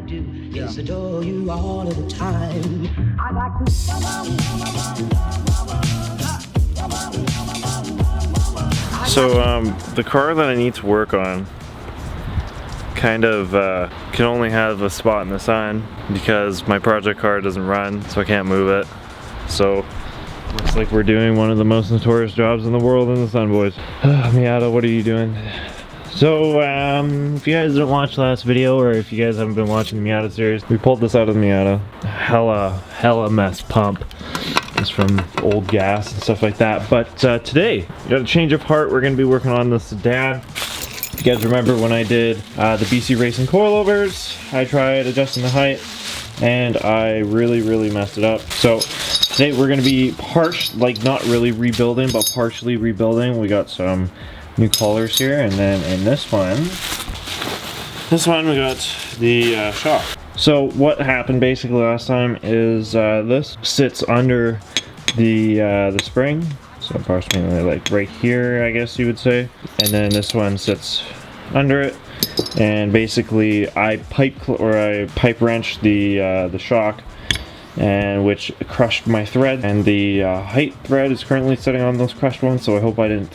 do is adore you all of the time. I like to. So the car that I need to work on kind of can only have a spot in the sun because my project car doesn't run, so I can't move it. So looks like we're doing one of the most notorious jobs in the world in the sun, boys. Miata, what are you doing? So if you guys didn't watch the last video, or if you guys haven't been watching the Miata series, we pulled this out of the Miata. Hella mess pump. It's from old gas and stuff like that. But today, we got a change of heart. We're gonna be working on the sedan. If you guys remember when I did the BC Racing coilovers, I tried adjusting the height and I really messed it up. So today we're gonna be not really rebuilding, but partially rebuilding. We got some new collars here, and then in this one we got the shock. So what happened basically last time is this sits under the spring, so approximately like right here, I guess you would say, and then this one sits under it. And basically I pipe wrenched the shock, and which crushed my thread, and the height thread is currently sitting on those crushed ones, so I hope I didn't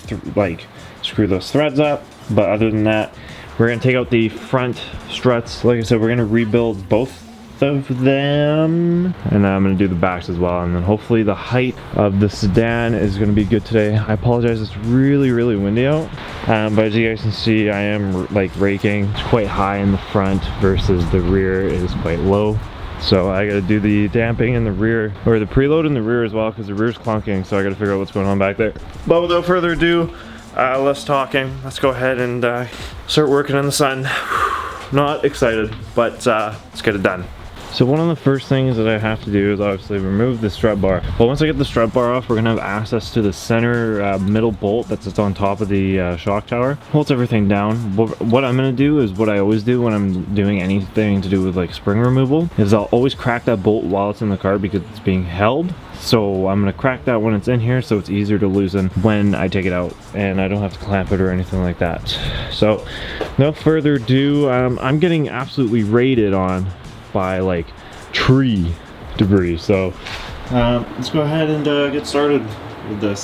screw those threads up. But other than that, we're gonna take out the front struts. Like I said, we're gonna rebuild both of them, and I'm gonna do the backs as well, and then hopefully the height of the sedan is gonna be good today. I apologize, it's really windy out, but as you guys can see, I am raking. It's quite high in the front versus the rear is quite low. So I gotta do the damping in the rear, or the preload in the rear as well, because the rear's clunking, so I gotta figure out what's going on back there. But without further ado, less talking, let's go ahead and start working in the sun. Not excited, but let's get it done. So one of the first things that I have to do is obviously remove the strut bar. But once I get the strut bar off, we're gonna have access to the center middle bolt that sits on top of the shock tower. Holds everything down. What I'm gonna do is what I always do when I'm doing anything to do with like spring removal, is I'll always crack that bolt while it's in the car because it's being held. So I'm gonna crack that when it's in here, so it's easier to loosen when I take it out, and I don't have to clamp it or anything like that. So no further ado, I'm getting absolutely raided on by like tree debris, so let's go ahead and get started with this.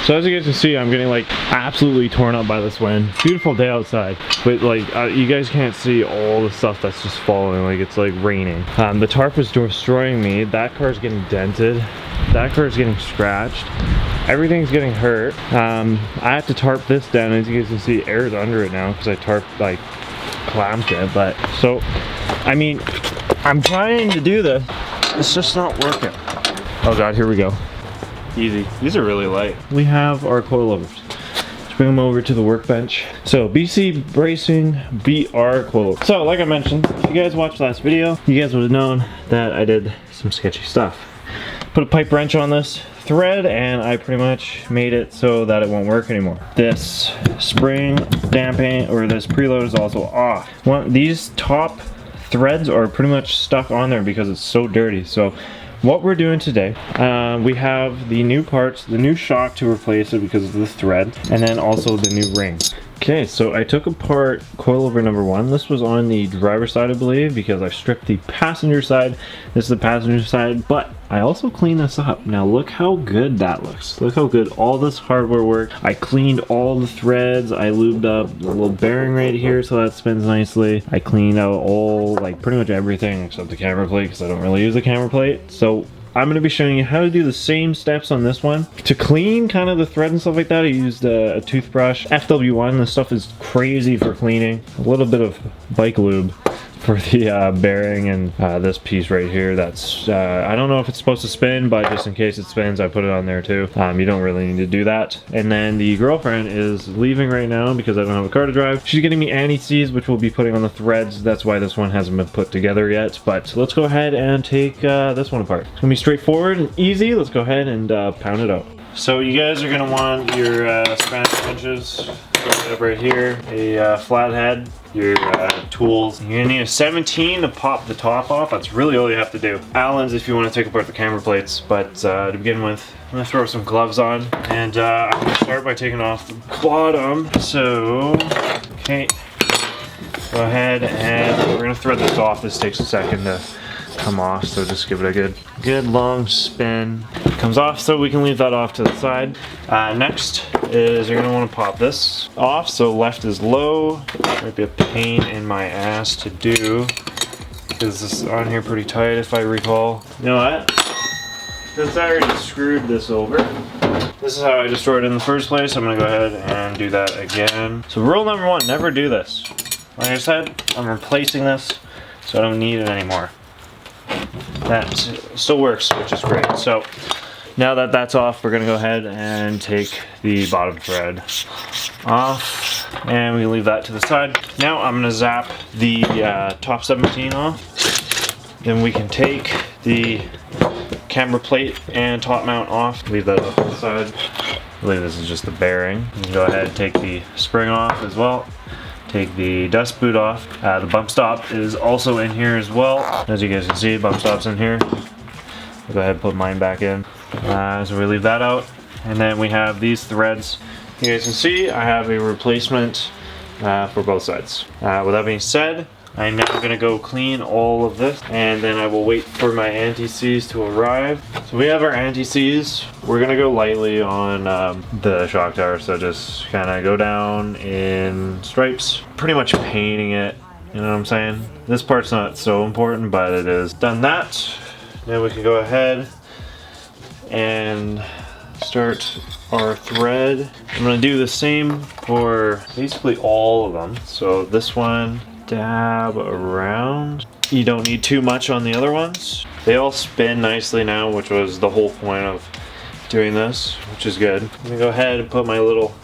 So as you guys can see, I'm getting like absolutely torn up by this wind. Beautiful day outside, but like you guys can't see all the stuff that's just falling, like it's like raining. The tarp is destroying me. That car's getting dented. That car's getting scratched. Everything's getting hurt. I have to tarp this down. As you guys can see, air's under it now because I clamped it. But so, I mean, I'm trying to do this. It's just not working. Oh God, here we go. Easy. These are really light. We have our coilovers. Let's bring them over to the workbench. So BC Racing BR coilover. So like I mentioned, if you guys watched last video, you guys would have known that I did some sketchy stuff. Put a pipe wrench on this thread, and I pretty much made it so that it won't work anymore. This spring damping, or this preload, is also off. These top threads are pretty much stuck on there because it's so dirty. So what we're doing today, we have the new parts, the new shock to replace it because of the thread, and then also the new ring. Okay, so I took apart coilover number 1. This was on the driver's side, I believe, because I stripped the passenger side. This is the passenger side, but I also cleaned this up. Now look how good that looks. Look how good all this hardware worked. I cleaned all the threads. I lubed up the little bearing right here so that spins nicely. I cleaned out all, like pretty much everything except the camera plate because I don't really use the camera plate. So I'm going to be showing you how to do the same steps on this one. To clean kind of the thread and stuff like that, I used a toothbrush. FW1, this stuff is crazy for cleaning. A little bit of bike lube for the bearing, and this piece right here, that's I don't know if it's supposed to spin, but just in case it spins, I put it on there too. You don't really need to do that. And then the girlfriend is leaving right now because I don't have a car to drive. She's getting me anti-seize, which we'll be putting on the threads. That's why this one hasn't been put together yet, but let's go ahead and take this one apart. It's gonna be straightforward and easy. Let's go ahead and pound it out. So you guys are gonna want your Spanish wrenches right here, a flathead, your tools. You're gonna need a 17 to pop the top off. That's really all you have to do. Allen's if you want to take apart the camera plates, but to begin with, I'm gonna throw some gloves on, and I'm gonna start by taking off the bottom. So, okay, go ahead and we're gonna thread this off. This takes a second to come off, so just give it a good long spin. It comes off, so we can leave that off to the side. Next is you're gonna want to pop this off. So left is low. Might be a pain in my ass to do because this is on here pretty tight if I recall. You know what? Since I already screwed this over, this is how I destroyed it in the first place. I'm gonna go ahead and do that again. So rule number one, never do this. Like I said, I'm replacing this, so I don't need it anymore. That still works, which is great. So now that that's off, we're gonna go ahead and take the bottom thread off, and we leave that to the side. Now I'm gonna zap the top 17 off. Then we can take the camera plate and top mount off. Leave that off to the side. I believe this is just the bearing. You can go ahead and take the spring off as well. Take the dust boot off. The bump stop is also in here as well. As you guys can see, bump stop's in here. I'll go ahead and put mine back in. So we leave that out. And then we have these threads. You guys can see I have a replacement for both sides. With that being said, I'm now going to go clean all of this, and then I will wait for my anti-seize to arrive. So we have our anti-seize. We're going to go lightly on the shock tower, so just kind of go down in stripes, pretty much painting it, you know what I'm saying? This part's not so important, but it is. Done that, now we can go ahead and start our thread. I'm going to do the same for basically all of them. So this one, dab around. You don't need too much on the other ones. They all spin nicely now, which was the whole point of doing this, which is good. I'm gonna go ahead and put my little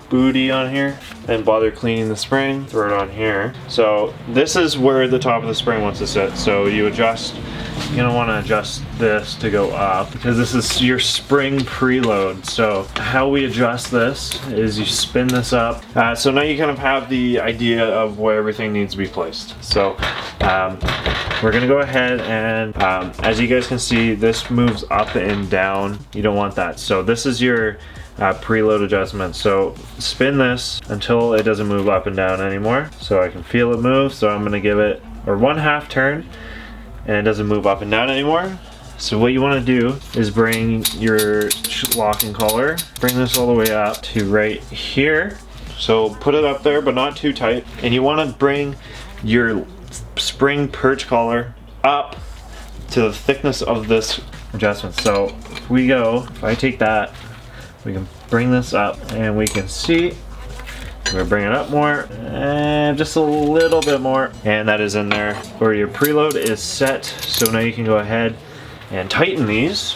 booty on here and bother cleaning the spring, throw it on here. So this is where the top of the spring wants to sit. So you adjust, you're gonna wanna adjust this to go up because this is your spring preload. So how we adjust this is you spin this up. So now you kind of have the idea of where everything needs to be placed. So we're gonna go ahead and as you guys can see, this moves up and down. You don't want that. So this is your preload adjustment. So spin this until it doesn't move up and down anymore. So I can feel it move. So I'm gonna give it a 1/2 turn, and it doesn't move up and down anymore. So what you want to do is bring your locking collar, bring this all the way up to right here. So put it up there, but not too tight. And you want to bring your spring perch collar up to the thickness of this adjustment. So if I take that, we can bring this up and we can see. We're gonna bring it up more, and just a little bit more, and that is in there where your preload is set. So now you can go ahead and tighten these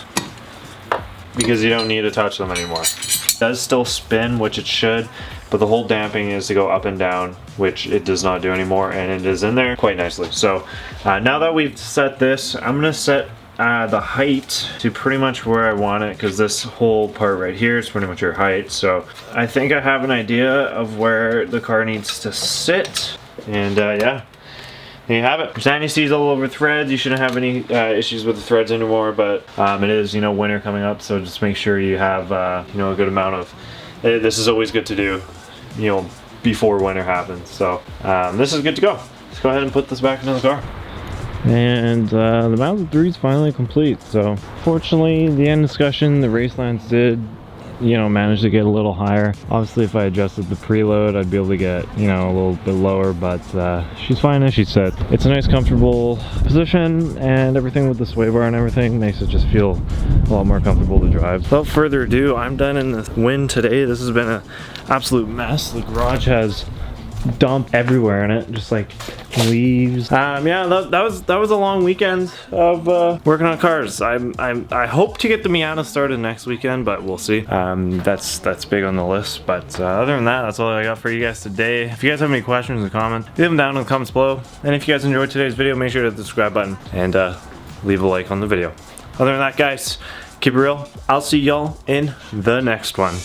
because you don't need to touch them anymore. It does still spin, which it should, but the whole damping is to go up and down, which it does not do anymore, and it is in there quite nicely. So now that we've set this, I'm gonna set the height to pretty much where I want it, because this whole part right here is pretty much your height. So I think I have an idea of where the car needs to sit, and yeah, there you have it. There's anti-seize all over threads. You shouldn't have any issues with the threads anymore, but it is, you know, winter coming up, so just make sure you have you know, a good amount of this is always good to do, you know, before winter happens. So this is good to go. Let's go ahead and put this back into the car. And the Mazda 3 is finally complete. So fortunately, the end discussion, the race lines did, you know, manage to get a little higher. Obviously, if I adjusted the preload, I'd be able to get, you know, a little bit lower, but she's fine as she said. It's a nice, comfortable position, and everything with the sway bar and everything makes it just feel a lot more comfortable to drive. Without further ado, I'm done in the wind today. This has been an absolute mess. The garage has dump everywhere in it, just like leaves. Yeah, that was a long weekend of working on cars. I hope to get the Miata started next weekend, but we'll see. That's big on the list. But other than that, that's all I got for you guys today. If you guys have any questions or comments, leave them down in the comments below. And if you guys enjoyed today's video, make sure to hit the subscribe button and leave a like on the video. Other than that, guys, keep it real. I'll see y'all in the next one.